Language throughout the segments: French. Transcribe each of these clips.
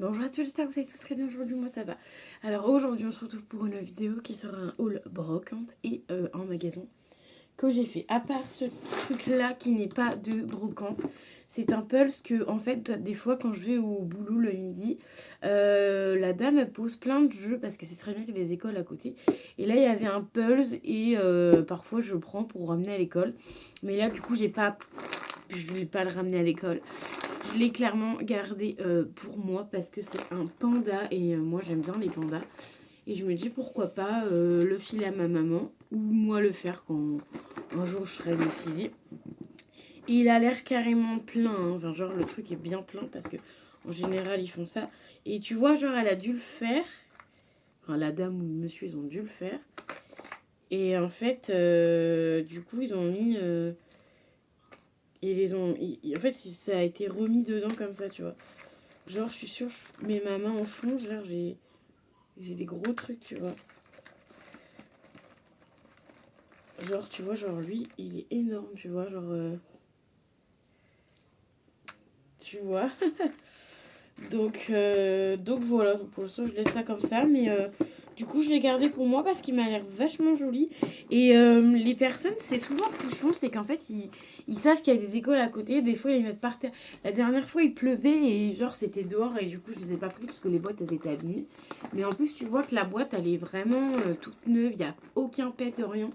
Bonjour à tous, j'espère que vous allez tous très bien aujourd'hui, moi ça va. Alors aujourd'hui on se retrouve pour une vidéo qui sera un haul brocante et en magasin que j'ai fait. À part ce truc là qui n'est pas de brocante, c'est un pulse que en fait des fois quand je vais au boulot le midi, la dame elle pose plein de jeux parce que c'est très bien qu'il y a des écoles à côté. Et là il y avait un pulse et parfois je le prends pour ramener à l'école. Mais là du coup je vais pas le ramener à l'école. Je l'ai clairement gardé pour moi parce que c'est un panda et moi j'aime bien les pandas. Et je me dis pourquoi pas le filer à ma maman ou moi le faire quand un jour je serai décidée. Et il a l'air carrément plein, hein. Enfin, genre le truc est bien plein parce que en général ils font ça. Et tu vois, genre elle a dû le faire. Enfin, la dame ou le monsieur ils ont dû le faire. Et en fait, du coup ils ont mis... ils les ont... en fait ça a été remis dedans comme ça, tu vois. Genre, je suis sûre, je mets ma main en fond, genre, j'ai des gros trucs, tu vois. Genre, tu vois, genre, lui, il est énorme, tu vois, genre... tu vois. donc voilà, pour l'instant, je laisse ça comme ça, mais... du coup, je l'ai gardé pour moi parce qu'il m'a l'air vachement joli. Et les personnes, c'est souvent ce qu'ils font, c'est qu'en fait, ils savent qu'il y a des écoles à côté. Des fois, ils les mettent par terre. La dernière fois, il pleuvait et genre, c'était dehors. Et du coup, je les ai pas pris parce que les boîtes, elles étaient abîmées. Mais en plus, tu vois que la boîte, elle est vraiment toute neuve. Il n'y a aucun pet, rien.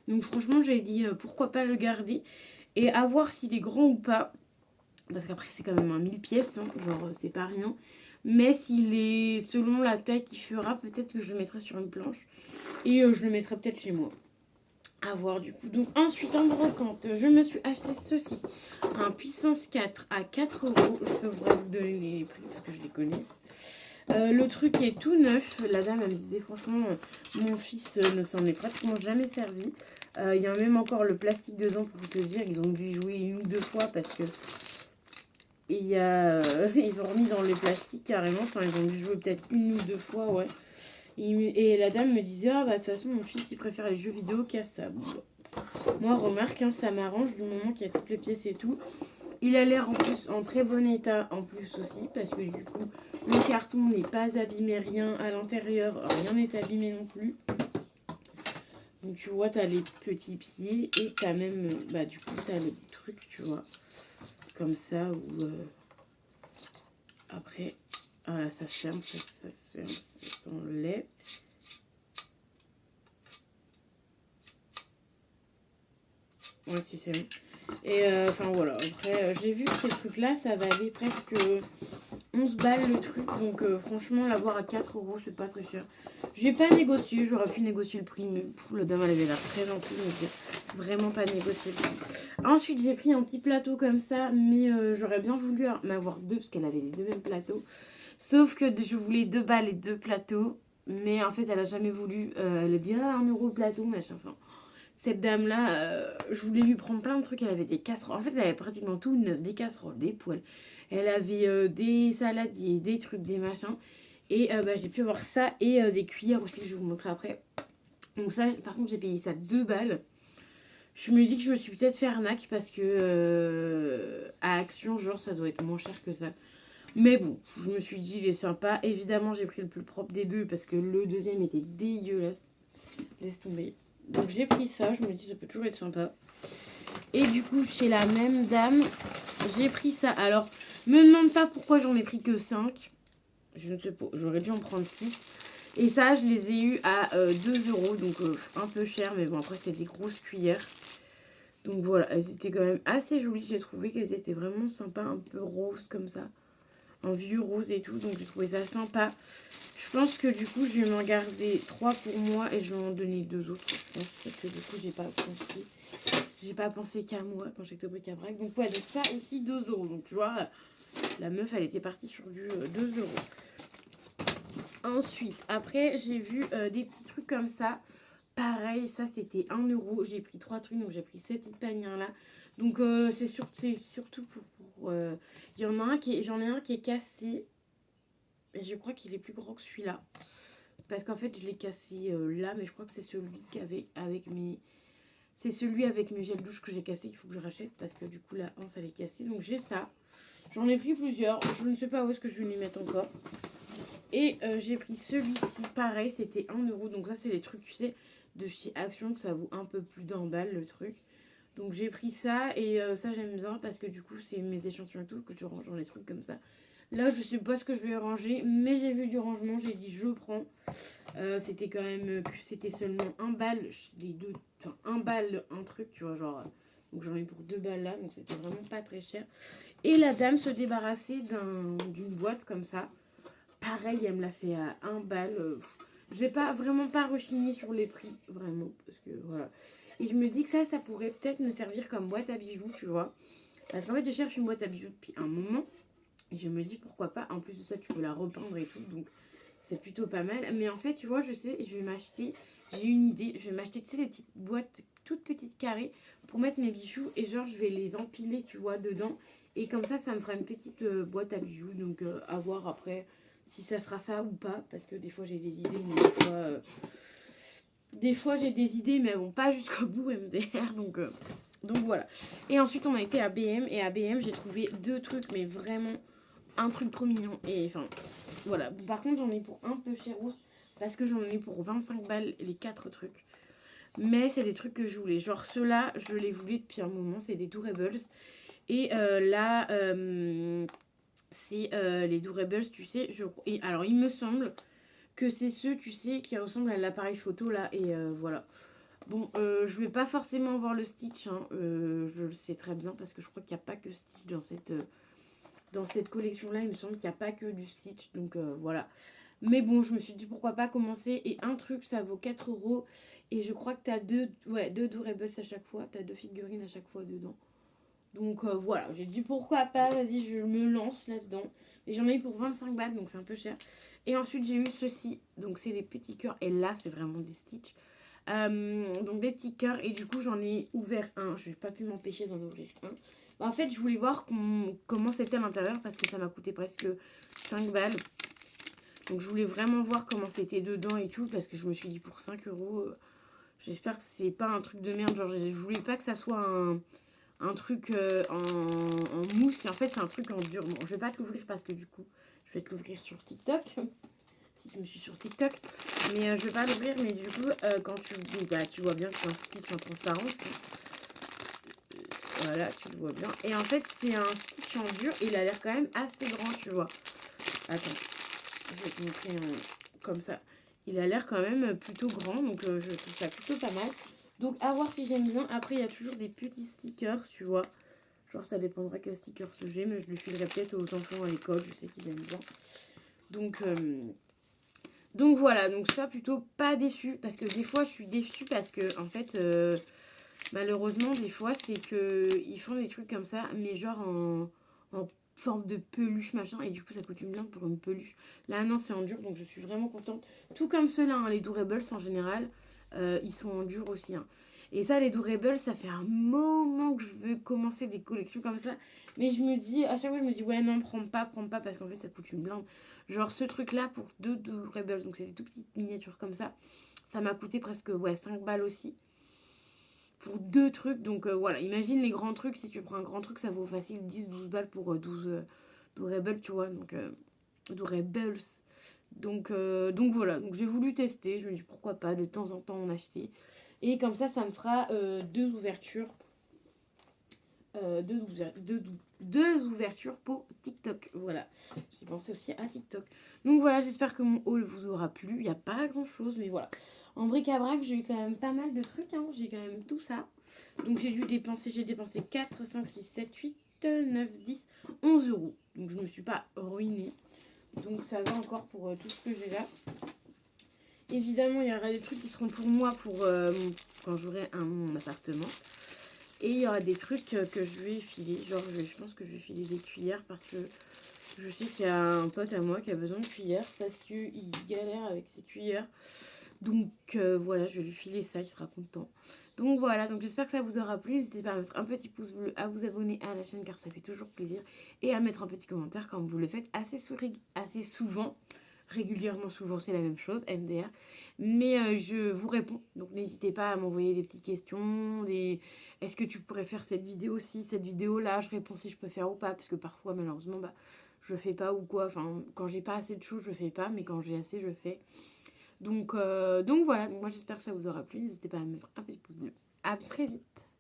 Donc franchement, j'ai dit, pourquoi pas le garder. Et à voir s'il est grand ou pas. Parce qu'après, c'est quand même un 1000 pièces. Hein, genre, c'est pas rien. Mais s'il est selon la taille qu'il fera, peut-être que je le mettrai sur une planche. Et je le mettrai peut-être chez moi. À voir du coup. Donc ensuite en brocante, je me suis acheté ceci. Un puissance 4 à 4 euros. Je peux vous donner les prix parce que je les connais. Le truc est tout neuf. La dame elle me disait franchement, mon fils ne s'en est pratiquement jamais servi. Il y a même encore le plastique dedans pour te dire. Ils ont dû jouer une ou deux fois parce que ils ont remis dans le plastique carrément. Enfin, ils ont dû jouer peut-être une ou deux fois, ouais. Et la dame me disait, ah bah de toute façon mon fils il préfère les jeux vidéo qu'à ça. Bon, moi remarque, hein, ça m'arrange du moment qu'il y a toutes les pièces et tout. Il a l'air en plus en très bon état en plus aussi parce que du coup le carton n'est pas abîmé, rien à l'intérieur, rien n'est abîmé non plus. Donc tu vois, t'as les petits pieds et t'as même, bah du coup t'as le truc, tu vois, comme ça où après, voilà, ça se ferme, ça se ferme, ça s'enlève. Ouais, si c'est bon. Et enfin voilà, après j'ai vu que ces trucs là ça valait presque 11 balles le truc. Donc franchement l'avoir à 4 euros c'est pas très cher. J'ai pas négocié, j'aurais pu négocier le prix, mais la dame elle avait l'air très gentille, donc j'ai vraiment pas négocié le prix. Ensuite j'ai pris un petit plateau comme ça, mais j'aurais bien voulu m'avoir deux parce qu'elle avait les deux mêmes plateaux. Sauf que je voulais 2 balles et 2 plateaux. Mais en fait elle a jamais voulu, elle a dit ah 1 euro le plateau machin, enfin. Cette dame-là, je voulais lui prendre plein de trucs. Elle avait des casseroles. En fait, elle avait pratiquement tout neuf. Des casseroles, des poêles. Elle avait des saladiers, des trucs, des machins. Et bah, j'ai pu avoir ça et des cuillères aussi que je vais vous montrer après. Donc ça, par contre, j'ai payé ça 2 balles. Je me dis que je me suis peut-être fait arnaque parce que à Action, genre, ça doit être moins cher que ça. Mais bon, je me suis dit, il est sympa. Évidemment, j'ai pris le plus propre des deux parce que le deuxième était dégueulasse. Laisse tomber. Donc j'ai pris ça, je me dis ça peut toujours être sympa. Et du coup, chez la même dame, j'ai pris ça. Alors, me demande pas pourquoi j'en ai pris que 5. Je ne sais pas, j'aurais dû en prendre 6. Et ça, je les ai eu à 2 euros, donc un peu cher, mais bon, après, c'est des grosses cuillères. Donc voilà, elles étaient quand même assez jolies. J'ai trouvé qu'elles étaient vraiment sympas, un peu roses comme ça. Un vieux rose et tout, donc j'ai trouvé ça sympa. Je pense que du coup, je vais m'en garder 3 pour moi et je vais en donner 2 autres, je pense, parce que du coup, j'ai pas pensé qu'à moi quand j'étais au bric-à-brac. Donc ouais, donc ça aussi 2 euros. Donc tu vois, la meuf, elle était partie sur du 2 euros. Ensuite, après, j'ai vu des petits trucs comme ça. Pareil, ça c'était 1 euro. J'ai pris 3 trucs, donc j'ai pris ces petites panières là. Donc c'est surtout pour il y en a un j'en ai un qui est cassé. Et je crois qu'il est plus grand que celui-là. Parce qu'en fait, je l'ai cassé là, mais je crois que c'est celui avec mes... C'est celui avec mes gels douche que j'ai cassé qu'il faut que je rachète. Parce que du coup, la hanse, elle est cassée. Donc j'ai ça. J'en ai pris plusieurs. Je ne sais pas où est-ce que je vais les mettre encore. Et j'ai pris celui-ci. Pareil, c'était 1€. Donc ça, c'est les trucs, tu sais, de chez Action. Que ça vaut un peu plus d'1 balle le truc. Donc j'ai pris ça. Et ça, j'aime bien parce que du coup, c'est mes échantillons et tout que je range dans les trucs comme ça. Là, je sais pas ce que je vais ranger. Mais j'ai vu du rangement. J'ai dit, je prends. C'était quand même... C'était seulement 1 balle. Les deux... Enfin, 1 balle, un truc, tu vois, genre... Donc j'en ai pour 2 balles là. Donc c'était vraiment pas très cher. Et la dame se débarrassait d'une boîte comme ça. Pareil, elle me l'a fait à 1 balle. J'ai pas vraiment pas rechigné sur les prix, vraiment, parce que voilà. Et je me dis que ça pourrait peut-être me servir comme boîte à bijoux, tu vois. Parce qu'en fait, je cherche une boîte à bijoux depuis un moment. Et je me dis pourquoi pas. En plus de ça, tu peux la repeindre et tout, donc c'est plutôt pas mal. Mais en fait, tu vois, je sais, je vais m'acheter, j'ai une idée. Je vais m'acheter, tu sais, des petites boîtes toutes petites carrées pour mettre mes bijoux. Et genre, je vais les empiler, tu vois, dedans. Et comme ça me fera une petite boîte à bijoux. Donc, à voir après si ça sera ça ou pas. Parce que des fois, j'ai des idées, mais des fois j'ai des idées, mais elles vont pas jusqu'au bout, MDR. Donc voilà. Et ensuite, on a été à BM. Et à BM, j'ai trouvé 2 trucs, mais vraiment un truc trop mignon. Et enfin, voilà. Bon, par contre, j'en ai pour un peu cher parce que j'en ai pour 25 balles les 4 trucs. Mais c'est des trucs que je voulais. Genre ceux-là, je les voulais depuis un moment. C'est des Durables. Et là, c'est les Durables, tu sais. Et alors, il me semble que c'est ceux, tu sais, qui ressemblent à l'appareil photo là. Et voilà. Bon, je vais pas forcément voir le Stitch. Hein, je le sais très bien parce que je crois qu'il n'y a pas que Stitch dans cette collection-là. Il me semble qu'il n'y a pas que du Stitch. Donc voilà. Mais bon, je me suis dit pourquoi pas commencer. Et un truc, ça vaut 4€. Et je crois que tu as deux Durables à chaque fois. Tu as 2 figurines à chaque fois dedans. Donc voilà, j'ai dit pourquoi pas, vas-y, je me lance là-dedans. Et j'en ai eu pour 25 balles, donc c'est un peu cher. Et ensuite, j'ai eu ceci. Donc c'est des petits cœurs. Et là, c'est vraiment des Stitch. Donc des petits cœurs. Et du coup, j'en ai ouvert un. Je n'ai pas pu m'empêcher d'en ouvrir un. Bah, en fait, je voulais voir comment c'était à l'intérieur parce que ça m'a coûté presque 5 balles. Donc je voulais vraiment voir comment c'était dedans et tout, parce que je me suis dit pour 5€, j'espère que c'est pas un truc de merde. Genre je voulais pas que ça soit un truc en mousse, et en fait c'est un truc en dur. Bon, je vais pas te l'ouvrir parce que du coup je vais te l'ouvrir sur TikTok, si je me suis sur TikTok. Mais je vais pas l'ouvrir, mais du coup quand tu vois bien que c'est un Stitch en transparence. Voilà, tu le vois bien. Et en fait c'est un Stitch en dur, et il a l'air quand même assez grand, tu vois. Attends. Je vais te montrer comme ça. Il a l'air quand même plutôt grand, donc je trouve ça plutôt pas mal. Donc à voir si j'aime bien. Après, il y a toujours des petits stickers, tu vois. Genre ça dépendra quel sticker j'ai, mais je le filerai peut-être aux enfants à l'école, je sais qu'ils aiment bien. Donc voilà, donc ça plutôt pas déçu, parce que des fois je suis déçue parce que en fait malheureusement des fois c'est que ils font des trucs comme ça, mais genre en forme de peluche machin, et du coup ça coûte une blinde pour une peluche. Là non, c'est en dur, donc je suis vraiment contente. Tout comme ceux-là, hein, les Durables en général, ils sont en dur aussi. Hein. Et ça, les Durables, ça fait un moment que je veux commencer des collections comme ça. Mais je me dis, à chaque fois, je me dis, ouais, non, prends pas, parce qu'en fait, ça coûte une blinde. Genre, ce truc-là, pour 2 Durables, donc c'est des tout petites miniatures comme ça m'a coûté presque 5 balles aussi. Pour 2 trucs, donc voilà, imagine les grands trucs. Si tu prends un grand truc, ça vaut facile 10-12 balles pour 12 Durables, tu vois. Donc, Durables. Donc voilà, donc j'ai voulu tester. Je me dis pourquoi pas de temps en temps en acheter. Et comme ça me fera 2 ouvertures. Deux ouvertures pour TikTok. Voilà. J'ai pensé aussi à TikTok. Donc voilà, j'espère que mon haul vous aura plu. Il n'y a pas grand chose, mais voilà. En bric-à-brac, j'ai eu quand même pas mal de trucs. Hein. J'ai quand même tout ça. Donc j'ai dépensé 4, 5, 6, 7, 8, 9, 10, 11€. Donc je ne me suis pas ruinée. Donc ça va encore pour tout ce que j'ai là. Évidemment, il y aura des trucs qui seront pour moi quand j'aurai mon appartement. Et il y aura des trucs que je vais filer. Genre, je pense que je vais filer des cuillères parce que je sais qu'il y a un pote à moi qui a besoin de cuillères parce qu'il galère avec ses cuillères. Donc voilà, je vais lui filer ça, il sera content. Donc voilà, donc j'espère que ça vous aura plu. N'hésitez pas à mettre un petit pouce bleu, à vous abonner à la chaîne car ça fait toujours plaisir. Et à mettre un petit commentaire quand vous le faites assez souvent. régulièrement, souvent c'est la même chose, MDR. Mais je vous réponds, donc n'hésitez pas à m'envoyer des petites questions, est-ce que tu pourrais faire cette vidéo-ci, cette vidéo-là, je réponds si je peux faire ou pas, parce que parfois malheureusement bah, je fais pas ou quoi, enfin quand j'ai pas assez de choses je fais pas, mais quand j'ai assez je fais. Donc voilà, moi j'espère que ça vous aura plu, n'hésitez pas à mettre un petit pouce bleu. À très vite.